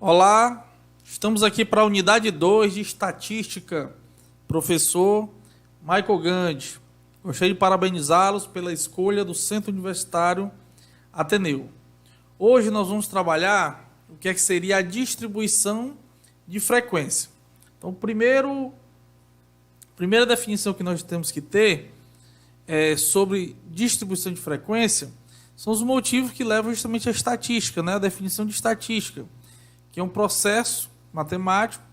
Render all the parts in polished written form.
Olá, estamos aqui para a unidade 2 de estatística, professor Michael Gandhi. Gostaria de parabenizá-los pela escolha do Centro Universitário Ateneu. Hoje nós vamos trabalhar o que seria a distribuição de frequência. Então, primeira definição que nós temos que ter sobre distribuição de frequência são os motivos que levam justamente à estatística, né? A definição de estatística, que é um processo matemático,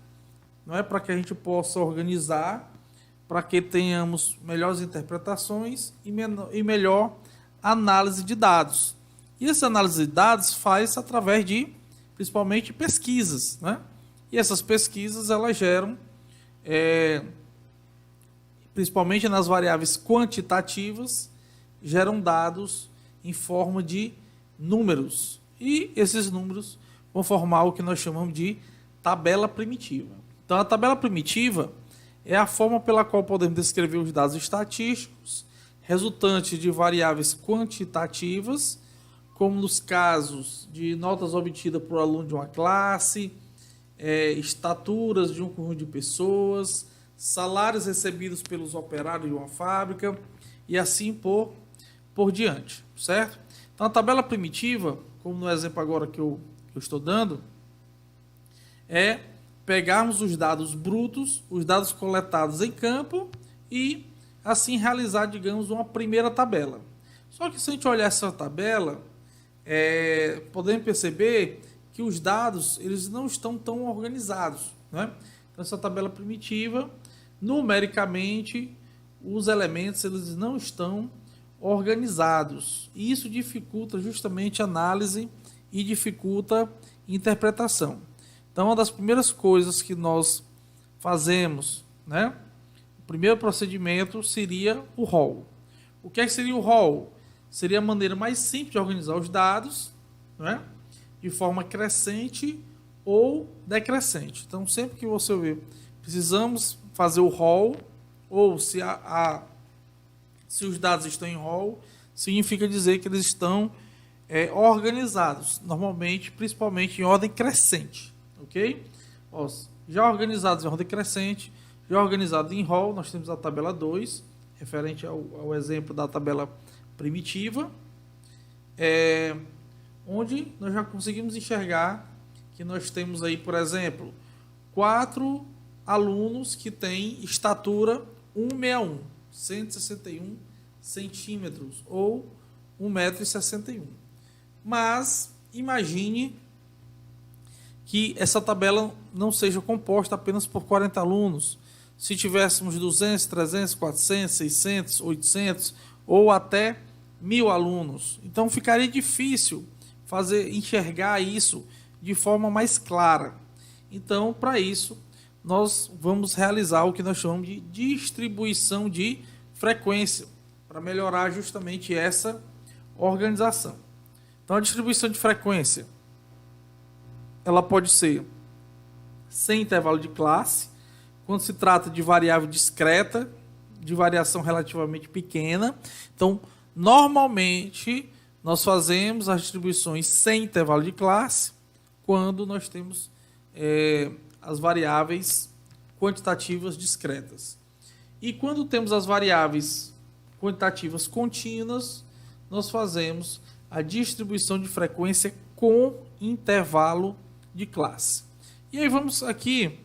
não é, para que a gente possa organizar, para que tenhamos melhores interpretações e melhor análise de dados. E essa análise de dados faz através de, principalmente, pesquisas, né? E essas pesquisas, elas geram, principalmente nas variáveis quantitativas, geram dados em forma de números. E esses números vão formar o que nós chamamos de tabela primitiva. Então, a tabela primitiva é a forma pela qual podemos descrever os dados estatísticos resultantes de variáveis quantitativas, como nos casos de notas obtidas por aluno de uma classe, estaturas de um conjunto de pessoas, salários recebidos pelos operários de uma fábrica e assim por diante, certo? Então, a tabela primitiva, como no exemplo agora que eu estou dando, é pegarmos os dados brutos, os dados coletados em campo e assim realizar, digamos, uma primeira tabela. Só que se a gente olhar essa tabela, podemos perceber que os dados eles não estão tão organizados, né? Então, essa tabela primitiva, numericamente, os elementos eles não estão organizados. E isso dificulta justamente a análise e dificulta a interpretação. Então, uma das primeiras coisas que nós fazemos, né? O primeiro procedimento seria o rol. O que seria o rol? Seria a maneira mais simples de organizar os dados, né? De forma crescente ou decrescente. Então, sempre que você vê, precisamos fazer o rol, ou se os dados estão em rol, significa dizer que eles estão organizados, normalmente, principalmente em ordem crescente, ok? Já organizados em ordem crescente, já organizado em rol, nós temos a tabela 2, referente ao exemplo da tabela primitiva, onde nós já conseguimos enxergar que nós temos aí, por exemplo, 4 alunos que têm estatura 161, 161 centímetros, ou 1,61 m. Mas imagine que essa tabela não seja composta apenas por 40 alunos. Se tivéssemos 200, 300, 400, 600, 800 ou até 1.000 alunos, então ficaria difícil enxergar isso de forma mais clara. Então, para isso, nós vamos realizar o que nós chamamos de distribuição de frequência, para melhorar justamente essa organização. Então, a distribuição de frequência, ela pode ser sem intervalo de classe, quando se trata de variável discreta, de variação relativamente pequena. Então, normalmente, nós fazemos as distribuições sem intervalo de classe, quando nós temos as variáveis quantitativas discretas. E quando temos as variáveis quantitativas contínuas, nós fazemos a distribuição de frequência com intervalo de classe. E aí vamos aqui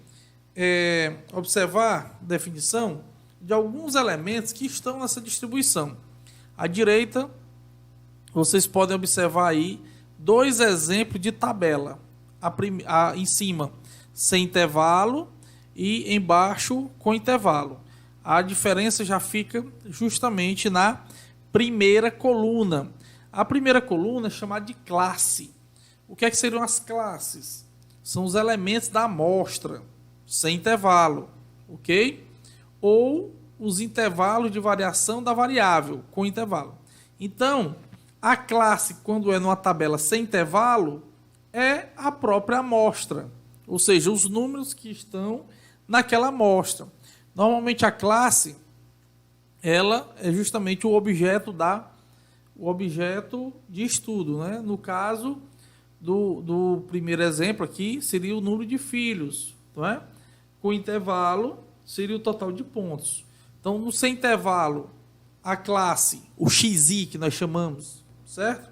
observar a definição de alguns elementos que estão nessa distribuição. À direita, vocês podem observar aí 2 exemplos de tabela. Em cima, sem intervalo, e embaixo, com intervalo. A diferença já fica justamente na primeira coluna. A primeira coluna é chamada de classe. O que seriam as classes? São os elementos da amostra, sem intervalo, ok? Ou os intervalos de variação da variável, com intervalo. Então, a classe, quando é numa tabela sem intervalo, é a própria amostra, ou seja, os números que estão naquela amostra. Normalmente a classe, ela é justamente o objeto de estudo, né? No caso, do primeiro exemplo aqui seria o número de filhos, não é? Com intervalo seria o total de pontos. Então, no sem intervalo, a classe, o xi que nós chamamos, certo?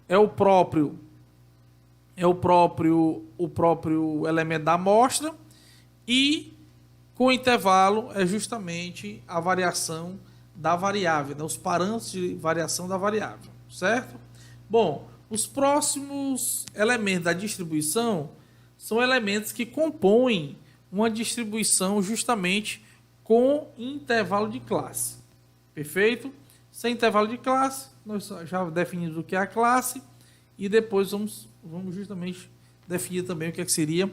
É o próprio elemento da amostra, e com intervalo é justamente a variação da variável, né? Os parâmetros de variação da variável, certo? Bom, os próximos elementos da distribuição são elementos que compõem uma distribuição justamente com intervalo de classe. Perfeito? Sem intervalo de classe, nós já definimos o que é a classe e depois vamos justamente definir também o que seria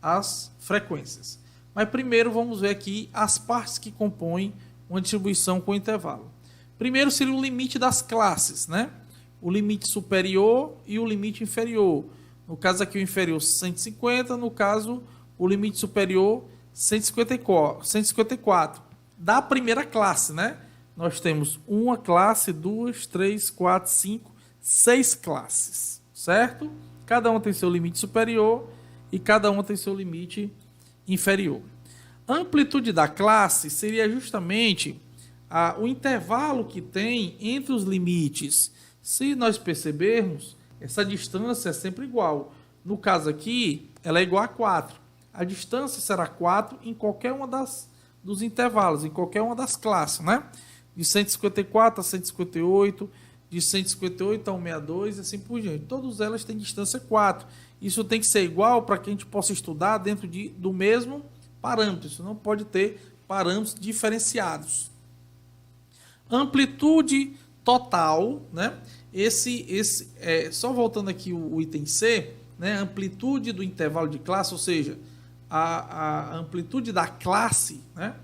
as frequências. Mas primeiro vamos ver aqui as partes que compõem uma distribuição com intervalo. Primeiro seria o limite das classes, né? O limite superior e o limite inferior. No caso aqui o inferior 150, no caso o limite superior 154. Da primeira classe, né? Nós temos uma classe, 2, 3, 4, 5, 6 classes, certo? Cada uma tem seu limite superior e cada uma tem seu limite inferior. A amplitude da classe seria justamente o intervalo que tem entre os limites. Se nós percebermos, essa distância é sempre igual. No caso aqui, ela é igual a 4. A distância será 4 em qualquer uma dos intervalos, em qualquer uma das classes, né? De 154 a 158, de 158 a 162 e assim por diante. Todas elas têm distância 4. Isso tem que ser igual para que a gente possa estudar dentro do mesmo parâmetro. Isso não pode ter parâmetros diferenciados. Amplitude total, né? Só voltando aqui o item C, né? Amplitude do intervalo de classe, ou seja, a amplitude da classe, né?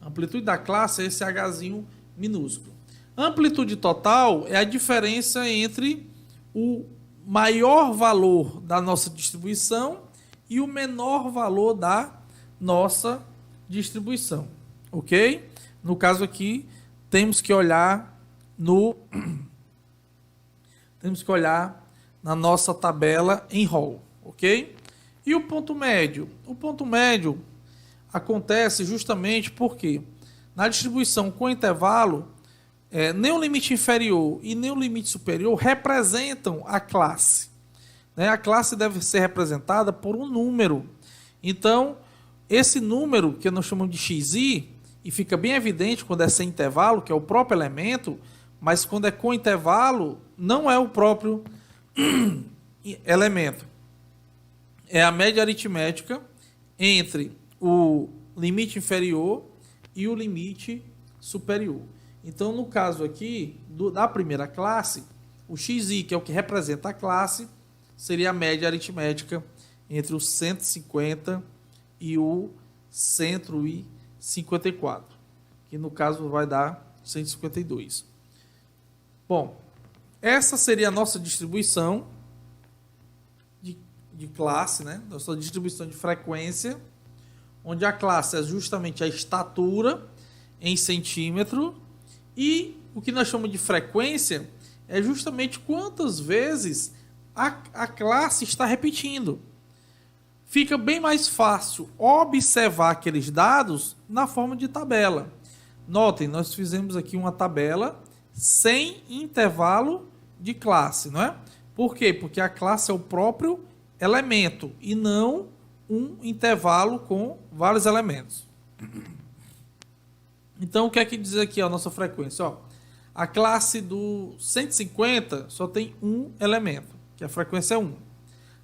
A amplitude da classe é esse Hzinho minúsculo. A amplitude total é a diferença entre o maior valor da nossa distribuição e o menor valor da nossa distribuição, ok? No caso aqui, temos que olhar na nossa tabela em rol, ok? E o ponto médio? O ponto médio acontece justamente porque na distribuição com intervalo, nem o limite inferior e nem o limite superior representam a classe, né? A classe deve ser representada por um número. Então, esse número que nós chamamos de xi, e fica bem evidente quando é sem intervalo, que é o próprio elemento, mas quando é com intervalo, não é o próprio elemento. É a média aritmética entre o limite inferior e o limite superior. Então, no caso aqui, da primeira classe, o xi, que é o que representa a classe, seria a média aritmética entre o 150 e o 154, que no caso vai dar 152. Bom, essa seria a nossa distribuição de classe, né? Nossa distribuição de frequência, onde a classe é justamente a estatura em centímetro e o que nós chamamos de frequência é justamente quantas vezes a classe está repetindo. Fica bem mais fácil observar aqueles dados na forma de tabela. Notem, nós fizemos aqui uma tabela sem intervalo de classe, não é? Por quê? Porque a classe é o próprio elemento e não um intervalo com vários elementos. Então, o que é que diz aqui a nossa frequência? Ó, a classe do 150 só tem um elemento, que a frequência é 1.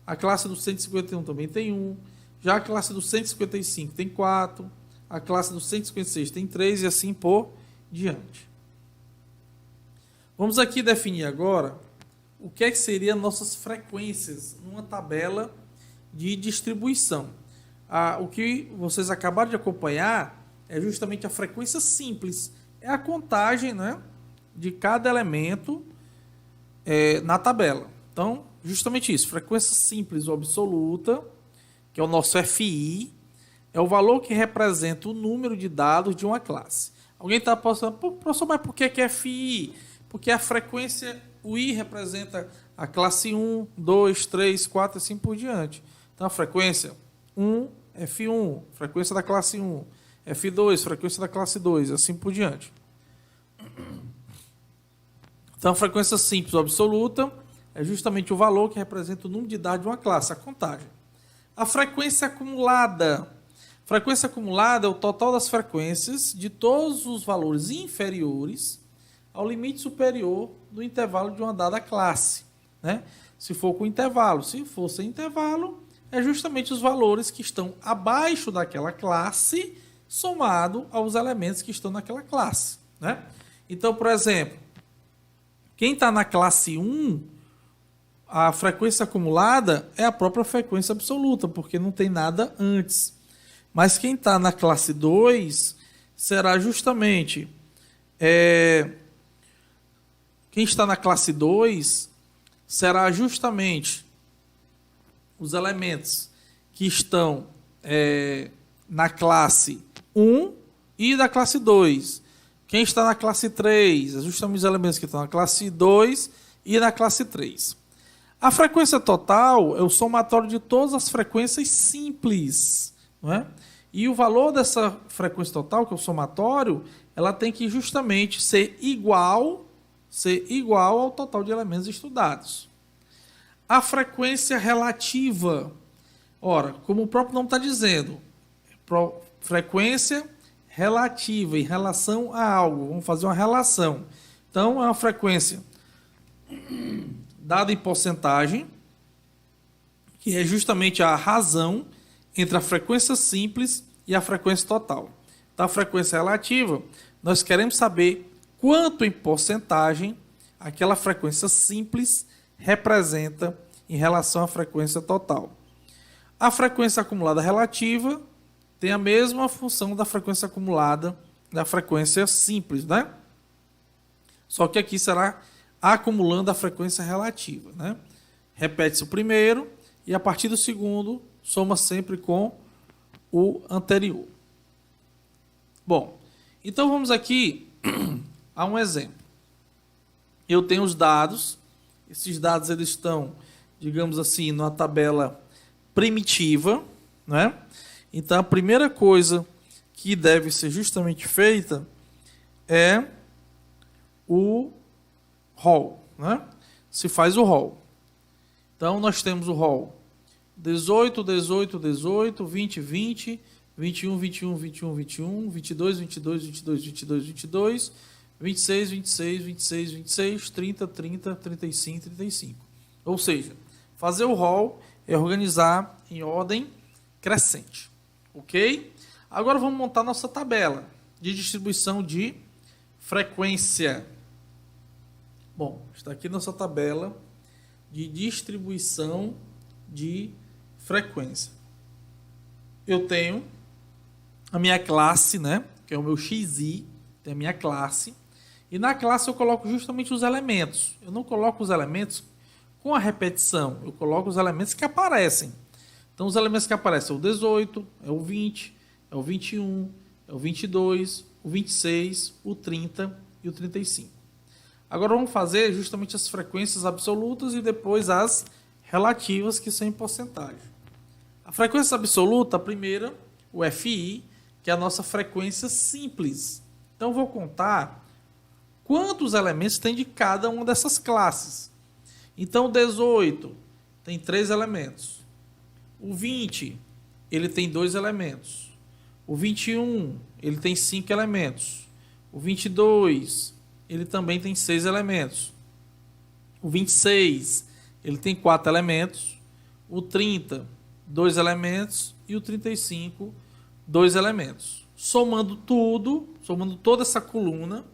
A classe do 151 também tem 1. Já a classe do 155 tem 4. A classe do 156 tem 3 e assim por diante. Vamos aqui definir agora o que é que seriam nossas frequências numa tabela de distribuição. O que vocês acabaram de acompanhar é justamente a frequência simples. É a contagem, né, de cada elemento na tabela. Então, justamente isso. Frequência simples absoluta, que é o nosso FI, é o valor que representa o número de dados de uma classe. Alguém está pensando, professor, mas por que é FI? Porque a frequência, o I representa a classe 1, 2, 3, 4 e assim por diante. Então, a frequência 1, F1, frequência da classe 1, F2, frequência da classe 2, e assim por diante. Então, a frequência simples ou absoluta é justamente o valor que representa o número de dados de uma classe, a contagem. A frequência acumulada. Frequência acumulada é o total das frequências de todos os valores inferiores ao limite superior do intervalo de uma dada classe, né? Se for com intervalo, se for sem intervalo, é justamente os valores que estão abaixo daquela classe somado aos elementos que estão naquela classe, né? Então, por exemplo, quem está na classe 1, a frequência acumulada é a própria frequência absoluta, porque não tem nada antes. Mas quem está na classe 2 será justamente... quem está na classe 2 será justamente os elementos que estão na classe 1 e da classe 2. Quem está na classe 3 é justamente os elementos que estão na classe 2 e na classe 3. A frequência total é o somatório de todas as frequências simples, não é? E o valor dessa frequência total, que é o somatório, ela tem que justamente ser igual ao total de elementos estudados. A frequência relativa, ora, como o próprio nome está dizendo, frequência relativa em relação a algo, vamos fazer uma relação. Então, é uma frequência dada em porcentagem, que é justamente a razão entre a frequência simples e a frequência total. Então, a frequência relativa, nós queremos saber quanto em porcentagem aquela frequência simples representa em relação à frequência total. A frequência acumulada relativa tem a mesma função da frequência acumulada da frequência simples, né? Só que aqui será acumulando a frequência relativa, né? Repete-se o primeiro e a partir do segundo soma sempre com o anterior. Bom, então vamos aqui a um exemplo. Eu tenho os dados, esses dados eles estão, digamos assim, numa tabela primitiva, né? Então a primeira coisa que deve ser justamente feita é o rol, né? Se faz o rol. Então nós temos o rol 18, 18, 18, 20, 20, 21, 21, 21, 21, 22, 22, 22, 22, 22, 26, 26, 26, 26, 30, 30, 35, 35. Ou seja, fazer o rol é organizar em ordem crescente. Ok? Agora vamos montar nossa tabela de distribuição de frequência. Bom, está aqui nossa tabela de distribuição de frequência. Eu tenho a minha classe, né? Que é o meu XI, tem a minha classe. E na classe eu coloco justamente os elementos. Eu não coloco os elementos com a repetição. Eu coloco os elementos que aparecem. Então, os elementos que aparecem é o 18, é o 20, é o 21, é o 22, o 26, o 30 e o 35. Agora, vamos fazer justamente as frequências absolutas e depois as relativas, que são em porcentagem. A frequência absoluta, a primeira, o FI, que é a nossa frequência simples. Então, eu vou contar quantos elementos tem de cada uma dessas classes. Então, o 18 tem 3 elementos. O 20, ele tem 2 elementos. O 21, ele tem 5 elementos. O 22, ele também tem 6 elementos. O 26, ele tem 4 elementos. O 30, 2 elementos. E o 35, 2 elementos. Somando tudo, somando toda essa coluna,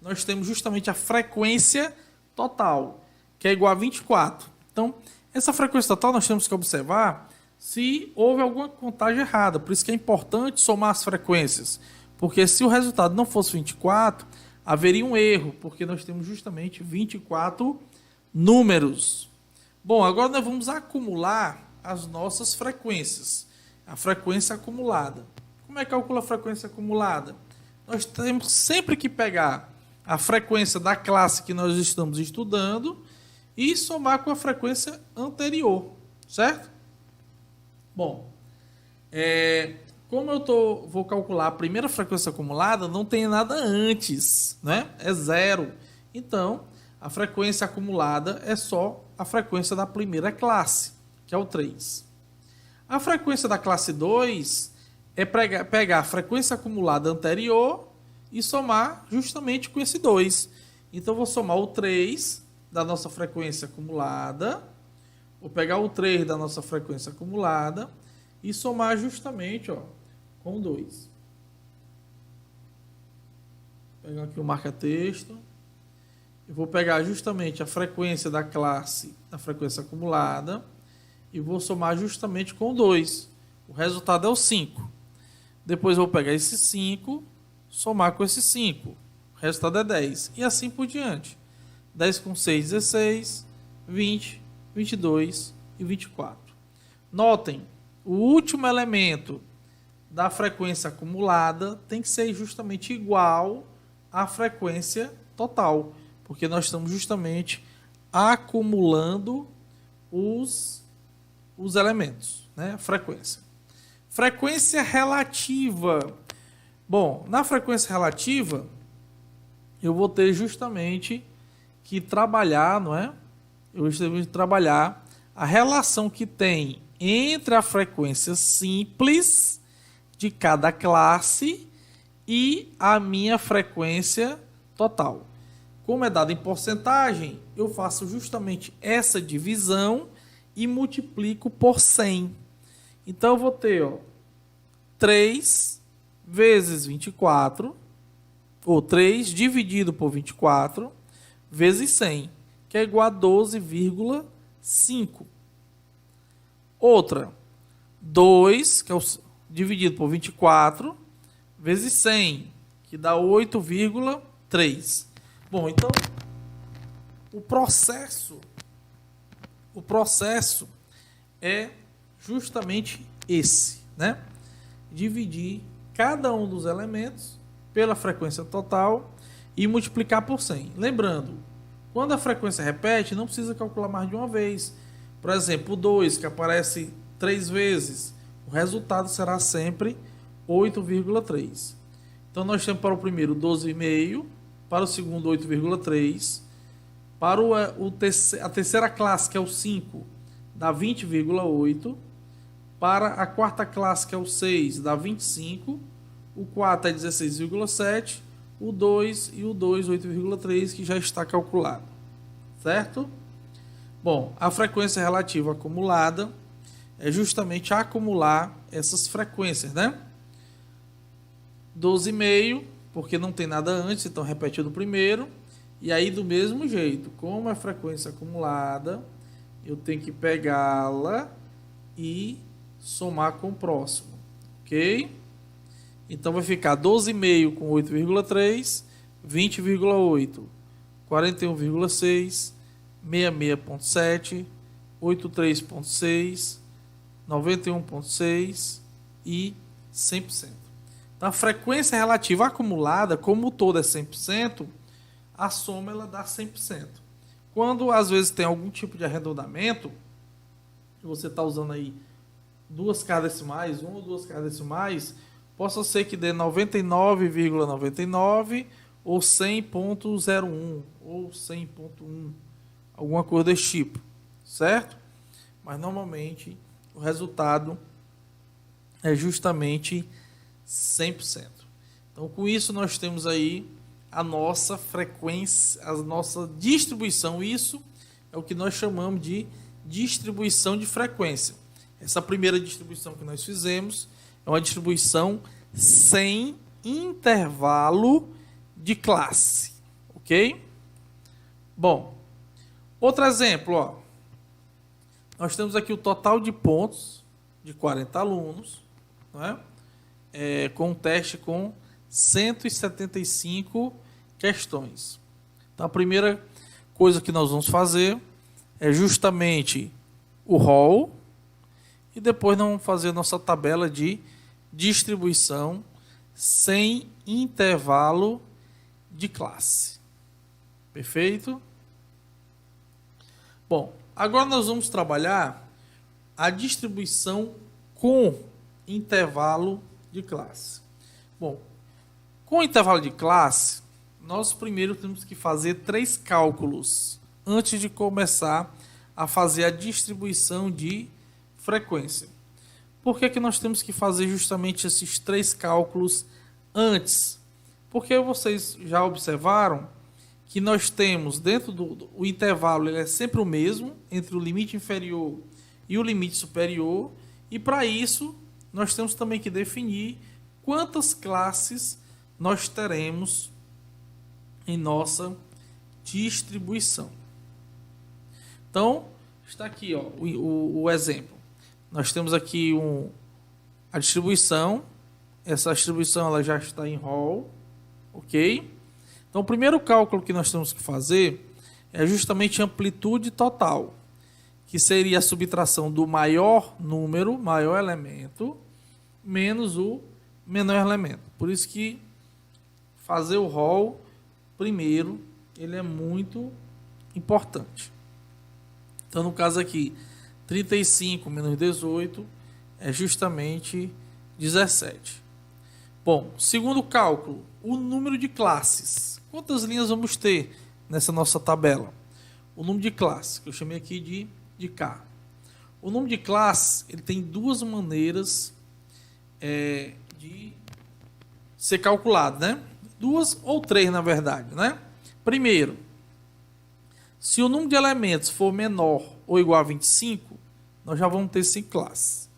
nós temos justamente a frequência total, que é igual a 24. Então, essa frequência total nós temos que observar se houve alguma contagem errada. Por isso que é importante somar as frequências. Porque se o resultado não fosse 24, haveria um erro, porque nós temos justamente 24 números. Bom, agora nós vamos acumular as nossas frequências. A frequência acumulada. Como é que calcula a frequência acumulada? Nós temos sempre que pegar a frequência da classe que nós estamos estudando e somar com a frequência anterior, certo? Bom, como eu vou calcular a primeira frequência acumulada, não tem nada antes, né? É zero. Então, a frequência acumulada é só a frequência da primeira classe, que é o 3. A frequência da classe 2 é pegar a frequência acumulada anterior e somar justamente com esse 2. Então, eu vou somar o 3 da nossa frequência acumulada, vou pegar o 3 da nossa frequência acumulada e somar justamente com o 2. Vou pegar aqui o marca-texto. Eu vou pegar justamente a frequência da classe, da frequência acumulada, e vou somar justamente com o 2. O resultado é o 5. Depois eu vou pegar esse 5, somar com esse 5. O resultado é 10. E assim por diante. 10 com 6, 16, 20, 22 e 24. Notem, o último elemento da frequência acumulada tem que ser justamente igual à frequência total, porque nós estamos justamente acumulando os elementos, né? Frequência. Frequência relativa. Bom, na frequência relativa, eu vou ter justamente que trabalhar, não é? Eu vou ter que trabalhar a relação que tem entre a frequência simples de cada classe e a minha frequência total. Como é dado em porcentagem, eu faço justamente essa divisão e multiplico por 100. Então, eu vou ter 3 vezes 24, ou 3 dividido por 24, vezes 100, que é igual a 12,5. Outra, 2, que é dividido por 24, vezes 100, que dá 8,3. Bom, então, o processo é justamente esse, né? Dividir cada um dos elementos pela frequência total e multiplicar por 100. Lembrando, quando a frequência repete, não precisa calcular mais de uma vez. Por exemplo, o 2, que aparece 3 vezes, o resultado será sempre 8,3. Então, nós temos para o primeiro 12,5, para o segundo 8,3, para a terceira classe, que é o 5, dá 20,8, para a quarta classe, que é o 6, dá 25, o 4 é 16,7, o 2 e o 2, 8,3, que já está calculado, certo? Bom, a frequência relativa acumulada é justamente acumular essas frequências, né? 12,5, porque não tem nada antes, então repete do primeiro. E aí, do mesmo jeito, como é frequência acumulada, eu tenho que pegá-la e somar com o próximo, ok? Então, vai ficar 12,5 com 8,3, 20,8, 41,6, 66,7, 83,6, 91,6 e 100%. Então, a frequência relativa acumulada, como o todo é 100%, a soma ela dá 100%. Quando, às vezes, tem algum tipo de arredondamento, que você está usando aí 2 casas decimais, 1 ou 2 casas decimais, possa ser que dê 99,99 ou 100,01 ou 100,1, alguma coisa desse tipo, certo? Mas, normalmente, o resultado é justamente 100%. Então, com isso, nós temos aí a nossa frequência, a nossa distribuição. Isso é o que nós chamamos de distribuição de frequência. Essa primeira distribuição que nós fizemos é uma distribuição sem intervalo de classe, ok? Bom, outro exemplo, nós temos aqui o total de pontos de 40 alunos, não é? Com um teste com 175 questões. Então, a primeira coisa que nós vamos fazer é justamente o rol e depois nós vamos fazer a nossa tabela de distribuição sem intervalo de classe. Perfeito? Bom, agora nós vamos trabalhar a distribuição com intervalo de classe. Bom, com intervalo de classe, nós primeiro temos que fazer 3 cálculos antes de começar a fazer a distribuição de frequência. Por que nós temos que fazer justamente esses 3 cálculos antes? Porque vocês já observaram que nós temos dentro do intervalo, ele é sempre o mesmo entre o limite inferior e o limite superior, e para isso nós temos também que definir quantas classes nós teremos em nossa distribuição. Então, está aqui ó, o exemplo. Nós temos aqui a distribuição. Essa distribuição ela já está em rol, ok? Então, o primeiro cálculo que nós temos que fazer é justamente a amplitude total, que seria a subtração do maior número, maior elemento, menos o menor elemento. Por isso que fazer o rol primeiro, ele é muito importante. Então, no caso aqui, 35 menos 18 é justamente 17. Bom, segundo cálculo, o número de classes. Quantas linhas vamos ter nessa nossa tabela? O número de classes, que eu chamei aqui de K. O número de classes, ele tem 2 maneiras de ser calculado, né? 2 ou 3, na verdade, né? Primeiro, se o número de elementos for menor ou igual a 25, nós já vamos ter 5 classes.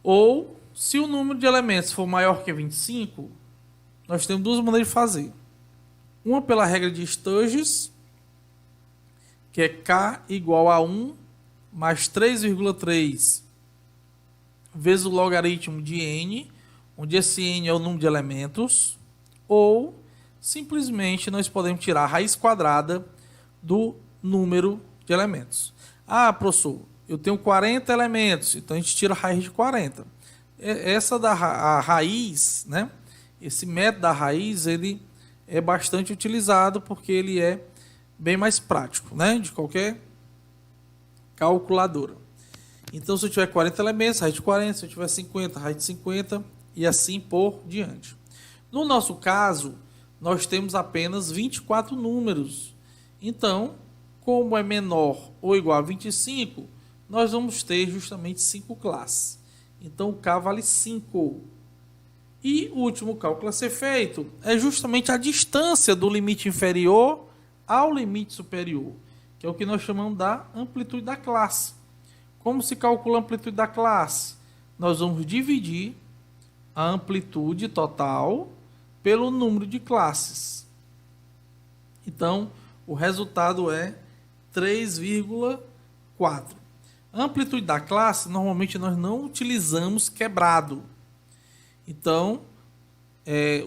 Ou, se o número de elementos for maior que 25, nós temos 2 maneiras de fazer. Uma pela regra de Sturges, que é K igual a 1 mais 3,3 vezes o logaritmo de N, onde esse N é o número de elementos, ou simplesmente nós podemos tirar a raiz quadrada do número de elementos. Ah, professor, eu tenho 40 elementos, então a gente tira a raiz de 40. Essa a raiz, né? Esse método da raiz, ele é bastante utilizado porque ele é bem mais prático, né? De qualquer calculadora. Então, se eu tiver 40 elementos, raiz de 40, se eu tiver 50, raiz de 50 e assim por diante. No nosso caso, nós temos apenas 24 números. Então, como é menor ou igual a 25, nós vamos ter justamente 5 classes. Então, o K vale 5. E o último cálculo a ser feito é justamente a distância do limite inferior ao limite superior, que é o que nós chamamos da amplitude da classe. Como se calcula a amplitude da classe? Nós vamos dividir a amplitude total pelo número de classes. Então, o resultado é 3,4. A amplitude da classe, normalmente nós não utilizamos quebrado. Então,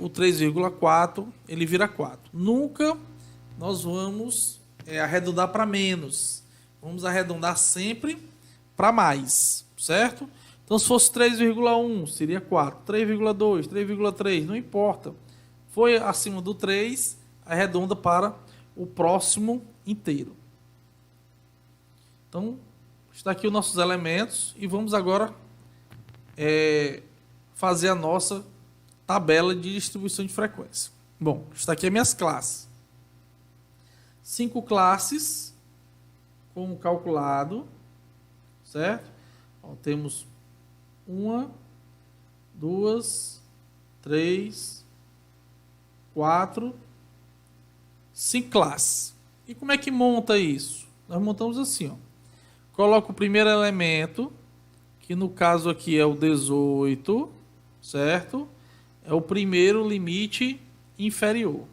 o 3,4 ele vira 4. Nunca nós vamos arredondar para menos. Vamos arredondar sempre para mais, certo? Então, se fosse 3,1, seria 4. 3,2, 3,3, não importa. Foi acima do 3, arredonda para o próximo inteiro. Então, está aqui os nossos elementos e vamos agora fazer a nossa tabela de distribuição de frequência. Bom, está aqui as minhas classes. 5 classes, como calculado, certo? Ó, temos 1, 2, 3, 4, 5 classes. E como é que monta isso? Nós montamos assim, ó. Coloco o primeiro elemento, que no caso aqui é o 18, certo? É o primeiro limite inferior.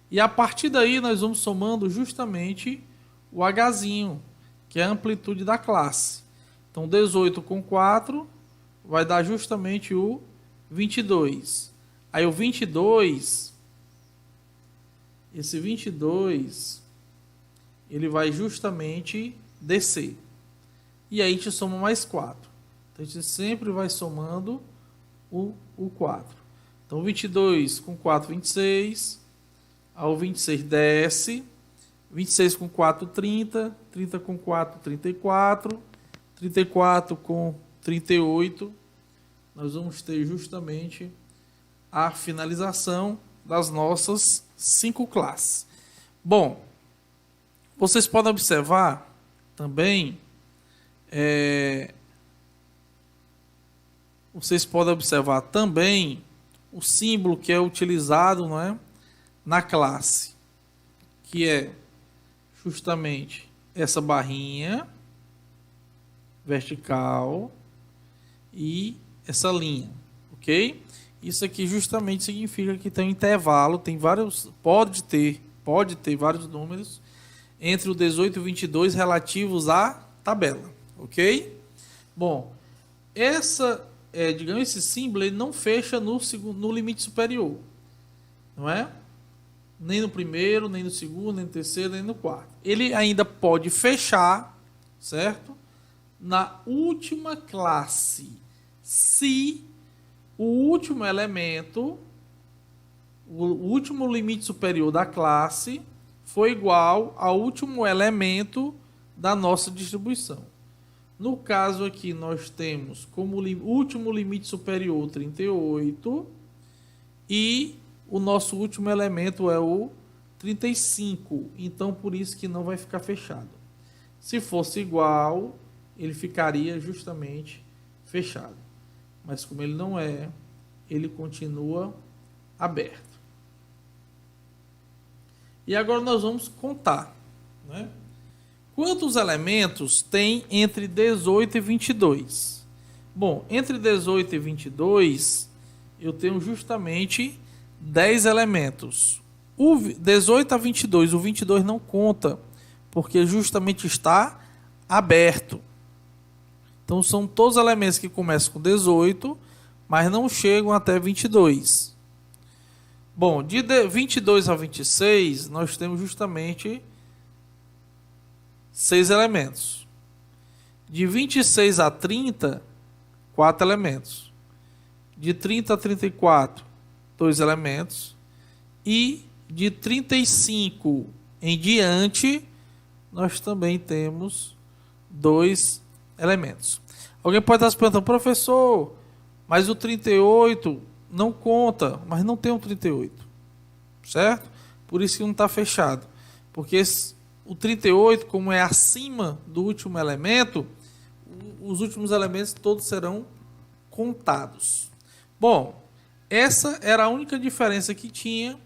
E a partir daí nós vamos somando justamente o Hzinho, que é a amplitude da classe. Então 18 com 4 vai dar justamente o 22. Aí o 22, esse 22, ele vai justamente descer. E aí a gente soma mais 4. Então a gente sempre vai somando o 4. Então 22 com 4, 26. Ao 26 desce. 26 com 4, 30. 30 com 4, 34. 34 com 38. Nós vamos ter justamente a finalização das nossas 5 classes. Bom, vocês podem observar também, o símbolo que é utilizado, não é, na classe, que é justamente essa barrinha vertical e essa linha, ok? Isso aqui justamente significa que tem um intervalo, tem vários, pode ter vários números entre o 18 e o 22 relativos à tabela, ok? Bom, digamos, esse símbolo ele não fecha no limite superior, não é? Nem no primeiro, nem no segundo, nem no terceiro, nem no quarto. Ele ainda pode fechar, certo? Na última classe, se o último elemento, o último limite superior da classe for igual ao último elemento da nossa distribuição. No caso aqui, nós temos como último limite superior 38 e o nosso último elemento é o 35. Então, por isso que não vai ficar fechado. Se fosse igual, ele ficaria justamente fechado. Mas como ele não é, ele continua aberto. E agora nós vamos contar, né? Quantos elementos tem entre 18 e 22? Bom, entre 18 e 22, eu tenho justamente 10 elementos. O 18 a 22, o 22 não conta, porque justamente está aberto. Então, são todos os elementos que começam com 18, mas não chegam até 22. Bom, de 22 a 26, nós temos justamente 6 elementos. De 26 a 30, 4 elementos. De 30 a 34, 2 elementos. E de 35 em diante, nós também temos 2 elementos. Alguém pode estar se perguntando, professor, mas o 38 não conta, mas não tem um 38, certo? Por isso que não está fechado, porque o 38, como é acima do último elemento, os últimos elementos todos serão contados. Bom, essa era a única diferença que tinha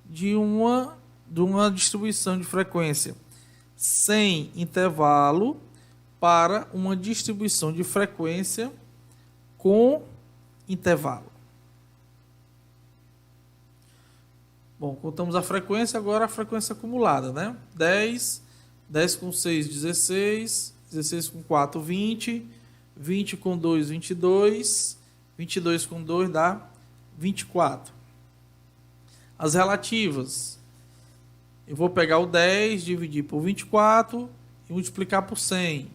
de uma distribuição de frequência sem intervalo para uma distribuição de frequência com intervalo. Bom, contamos a frequência, agora a frequência acumulada, né? 10, 10 com 6, 16, 16 com 4, 20, 20 com 2, 22, 22 com 2 dá 24. As relativas, eu vou pegar o 10, dividir por 24 e multiplicar por 100.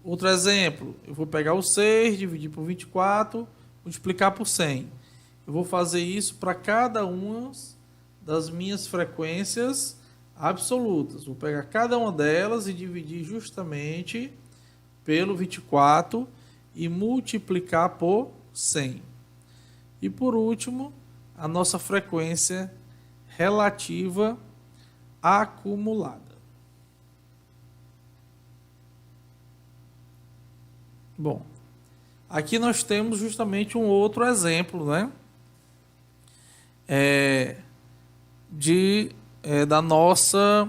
Outro exemplo, eu vou pegar o 6, dividir por 24, multiplicar por 100. Eu vou fazer isso para cada uma das minhas frequências absolutas. Vou pegar cada uma delas e dividir justamente pelo 24 e multiplicar por 100. E por último, a nossa frequência relativa acumulada. Bom, aqui nós temos justamente um outro exemplo, né? Da nossa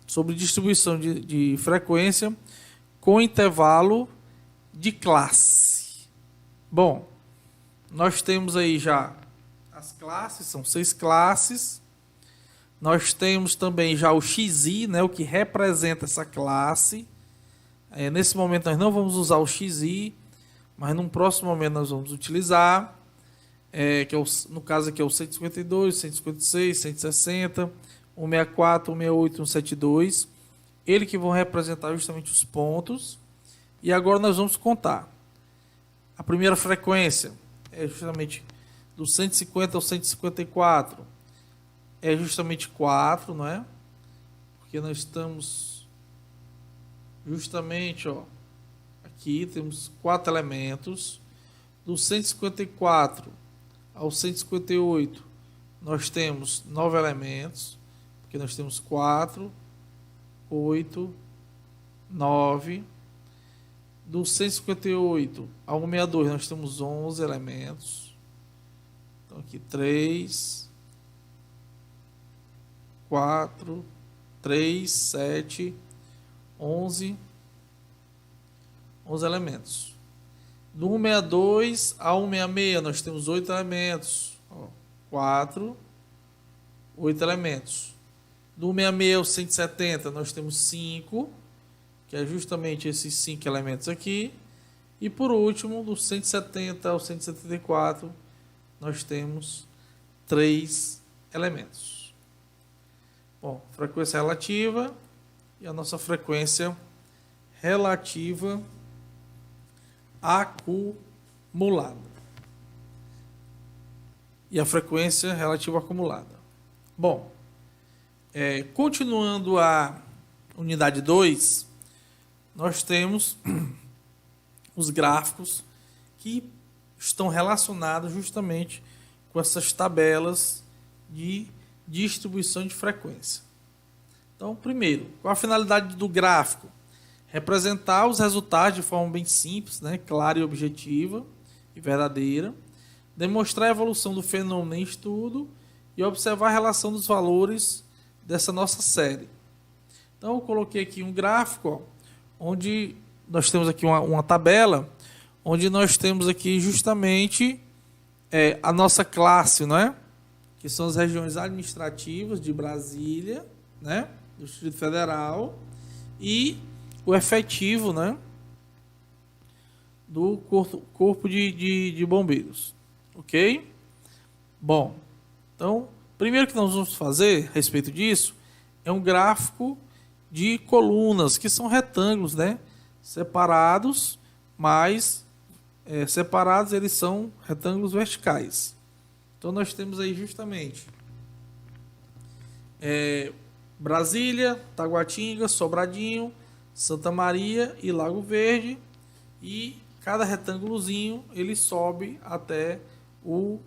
sobre distribuição de frequência com intervalo de classe. Bom, nós temos aí já as classes, são 6 classes. Nós temos também já o XI, né, o que representa essa classe. Nesse momento nós não vamos usar o XI, mas num próximo momento nós vamos utilizar, que é no caso aqui é o 152, 156, 160, 164, 168, 172. Ele que vão representar justamente os pontos. E agora nós vamos contar. A primeira frequência é justamente do 150 ao 154. É justamente 4, não é? porque nós estamos justamente, ó, aqui temos 4 elementos. Do 154 ao 158, nós temos 9 elementos, porque nós temos 4, 8, 9. Do 158 ao 162, nós temos 11 elementos. Então, aqui 3, 4, 3, 7, 11 elementos. Do 162 ao 166, nós temos 8 elementos. 4, 8 elementos. Do 166 ao 170, nós temos 5, que é justamente esses 5 elementos aqui. E por último, do 170 ao 174, nós temos 3 elementos. Bom, frequência relativa e a nossa frequência relativa acumulada. E a frequência relativa acumulada. Bom, continuando a unidade 2, nós temos os gráficos que estão relacionados justamente com essas tabelas de distribuição de frequência. Então, primeiro, qual a finalidade do gráfico? Representar os resultados de forma bem simples, né, clara e objetiva e verdadeira, demonstrar a evolução do fenômeno em estudo e observar a relação dos valores dessa nossa série. Então, eu coloquei aqui um gráfico, ó, onde nós temos aqui uma tabela, onde nós temos aqui justamente a nossa classe, não é? Que são as regiões administrativas de Brasília, né, do Distrito Federal, e o efetivo, né, do corpo de bombeiros. Ok? Bom, então, primeiro que nós vamos fazer a respeito disso é um gráfico de colunas, que são retângulos, né, separados, mas separados eles são retângulos verticais. Então, nós temos aí justamente Brasília, Taguatinga, Sobradinho, Santa Maria e Lago Verde, e cada retângulozinho ele sobe até o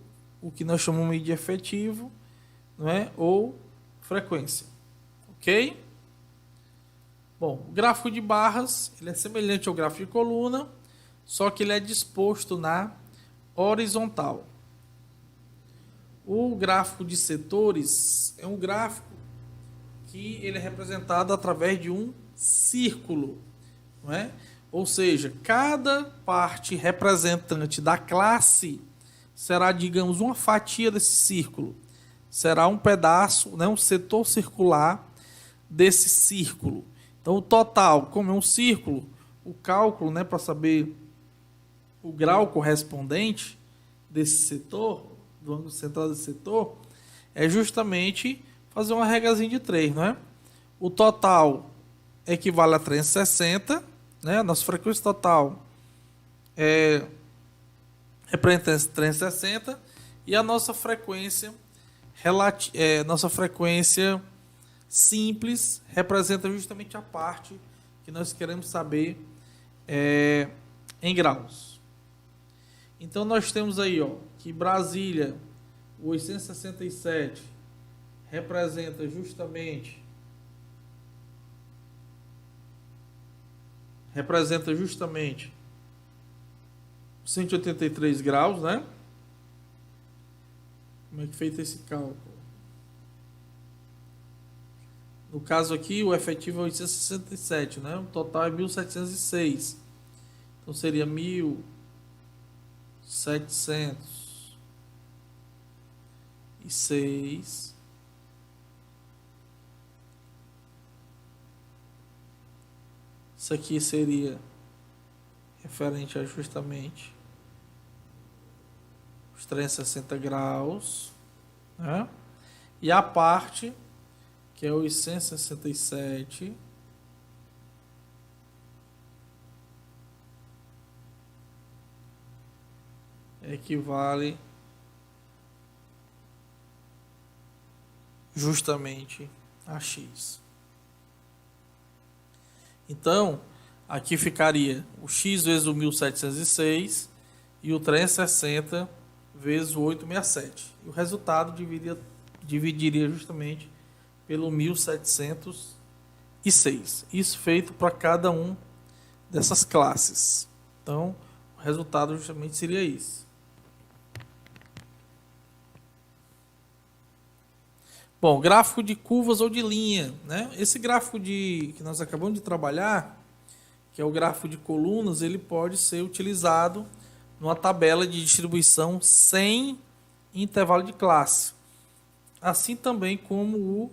que nós chamamos de efetivo, não é? Ou frequência. Ok? Bom, o gráfico de barras ele é semelhante ao gráfico de coluna, só que ele é disposto na horizontal. O gráfico de setores é um gráfico que ele é representado através de um círculo, não é? Ou seja, cada parte representante da classe será, digamos, uma fatia desse círculo. Será um pedaço, né, um setor circular desse círculo. Então, o total, como é um círculo, o cálculo, né, para saber o grau correspondente desse setor, do ângulo central desse setor, é justamente fazer uma regrazinha de 3, não é? O total equivale a 360, né? A nossa frequência total representa 360 e a nossa frequência simples representa justamente a parte que nós queremos saber em graus. Então nós temos aí, ó, que Brasília, o 867 representa justamente 183 graus, né? Como é que é feito esse cálculo? No caso aqui, o efetivo é 867, né? O total é 1706. Então seria 1706 Isso aqui seria referente a justamente os 360 graus, né? E a parte que é 867 equivale justamente a x. Então, aqui ficaria o x vezes o 1706 e o 360 vezes o 867. E o resultado dividiria justamente pelo 1706. Isso feito para cada um dessas classes. Então, o resultado justamente seria isso. Bom, gráfico de curvas ou de linha, né? Esse gráfico que nós acabamos de trabalhar, que é o gráfico de colunas, ele pode ser utilizado numa tabela de distribuição sem intervalo de classe. Assim também como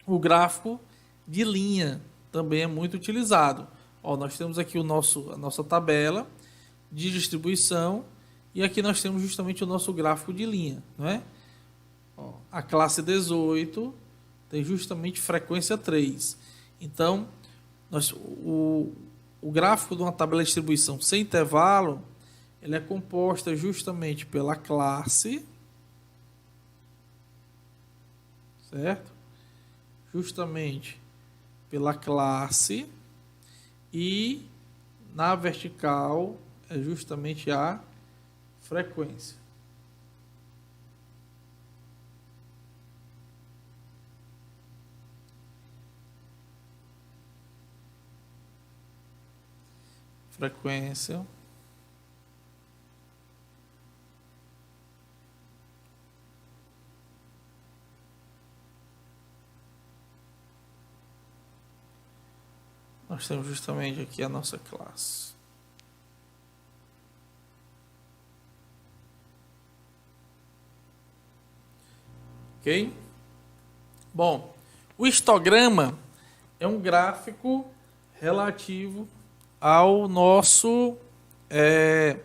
o gráfico de linha também é muito utilizado. Ó, nós temos aqui a nossa tabela de distribuição e aqui nós temos justamente o nosso gráfico de linha, não é? Ó, a classe 18 tem justamente frequência 3. Então, o gráfico de uma tabela de distribuição sem intervalo, ele é composta justamente pela classe, certo? Justamente pela classe, e na vertical é justamente a frequência. Frequência. Nós temos justamente aqui a nossa classe. Ok? Bom, o histograma é um gráfico relativo ao nosso... É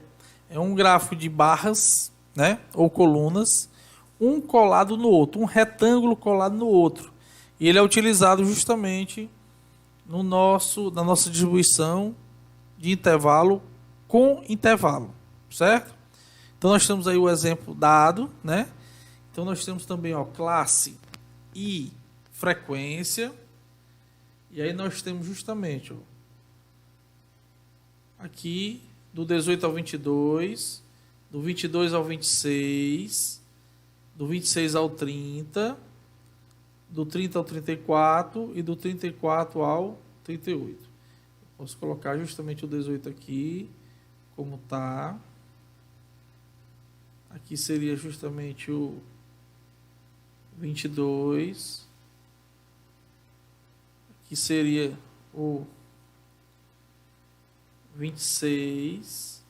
um gráfico de barras, né? Ou colunas, um colado no outro, um retângulo colado no outro. E ele é utilizado justamente na nossa distribuição de intervalo com intervalo, certo? Então nós temos aí o exemplo dado, né? Então nós temos também, ó, classe e frequência. E aí nós temos justamente, ó, aqui do 18 ao 22, do 22 ao 26, do 26 ao 30, do 30 ao 34 e do 34 ao 38. Posso colocar justamente o 18 aqui, como está. Aqui seria justamente o 22. Aqui seria o 26.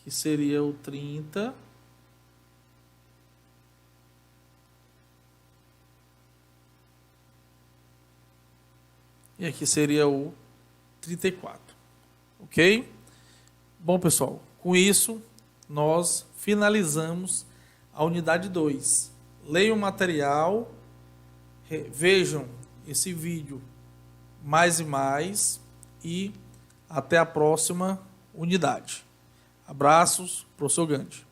Aqui seria o 30. E aqui seria o 34. Ok? Bom, pessoal, com isso nós finalizamos a unidade 2. Leiam o material, vejam esse vídeo mais e mais e até a próxima unidade. Abraços, professor Gandhi.